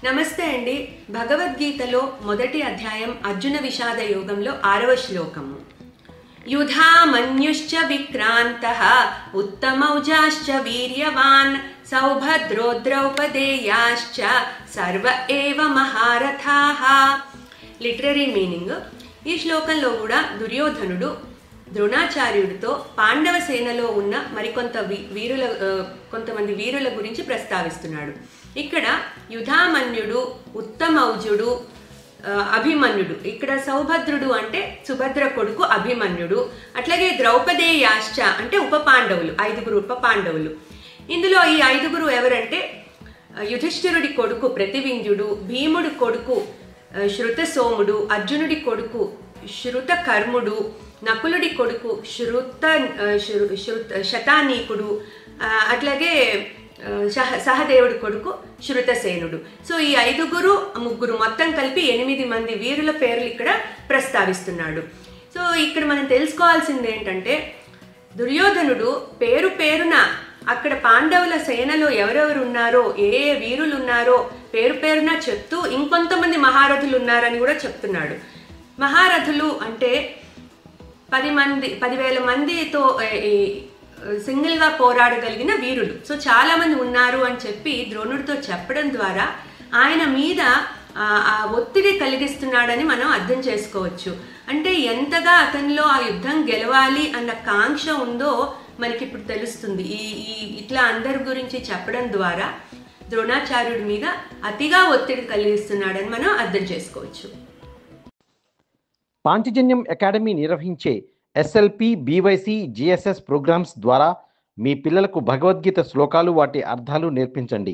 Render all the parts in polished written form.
నమస్తే అండి. భగవద్గీతలో మొదటి అధ్యాయం అర్జున విషాద యోగంలో 6వ శ్లోకము. యుధామన్యుశ్చ విక్రాంతః ఉత్తమౌజాశ్చ వీర్యవాన్ సౌభద్రో ద్రౌపదేయాశ్చ సర్వ ఏవ మహారథాః. లిటరరీ మీనింగ్: ఈ శ్లోకంలో కూడా దుర్యోధనుడు ద్రోణాచార్యుడితో పాండవ సేనలో ఉన్న కొంతమంది వీరుల గురించి ప్రస్తావిస్తున్నాడు. ఇక్కడ యుధామన్యుడు, ఉత్తమౌజుడు, అభిమన్యుడు, ఇక్కడ సౌభద్రుడు అంటే సుభద్ర కొడుకు అభిమన్యుడు, అట్లాగే ద్రౌపదేయాశ్చ అంటే ఉప పాండవులు, 5 ఉప పాండవులు. ఇందులో ఈ 5 ఎవరంటే యుధిష్ఠిరుడి కొడుకు ప్రతివింధ్యుడు, భీముడి కొడుకు శృతసోముడు, అర్జునుడి కొడుకు శృతకర్ముడు, నకులుడి కొడుకు శతానీకుడు, అట్లాగే సహదేవుడి కొడుకు శృతసేనుడు. సో ఈ 3 మొత్తం కలిపి 8 మంది వీరుల పేర్లు ఇక్కడ ప్రస్తావిస్తున్నాడు. సో ఇక్కడ మనం తెలుసుకోవాల్సింది ఏంటంటే, దుర్యోధనుడు పేరున అక్కడ పాండవుల సేనలో ఎవరెవరు ఉన్నారో, ఏ వీరులు ఉన్నారో పేరున చెప్తూ ఇంకొంతమంది మహారథులు ఉన్నారని కూడా చెప్తున్నాడు. మహారథులు అంటే 10,000 మందితో సింగిల్గా పోరాడగలిగిన వీరులు. సో చాలామంది ఉన్నారు అని చెప్పి ద్రోణుడితో చెప్పడం ద్వారా ఆయన మీద ఆ ఒత్తిడి కలిగిస్తున్నాడని మనం అర్థం చేసుకోవచ్చు. అంటే ఎంతగా అతనిలో ఆ యుద్ధం గెలవాలి అన్న కాంక్ష ఉందో మనకి ఇప్పుడు తెలుస్తుంది. ఇట్లా అందరి గురించి చెప్పడం ద్వారా ద్రోణాచార్యుడి మీద అతిగా ఒత్తిడి కలిగిస్తున్నాడని మనం అర్థం చేసుకోవచ్చు. పాంచజన్యం అకాడమీ నిర్వహించే ఎస్ఎల్పి, బీవైసీ, జిఎస్ఎస్ ప్రోగ్రామ్స్ ద్వారా మీ పిల్లలకు భగవద్గీత శ్లోకాలు, వాటి అర్థాలు నేర్పించండి.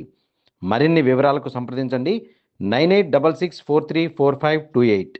మరిన్ని వివరాలకు సంప్రదించండి 9866434528.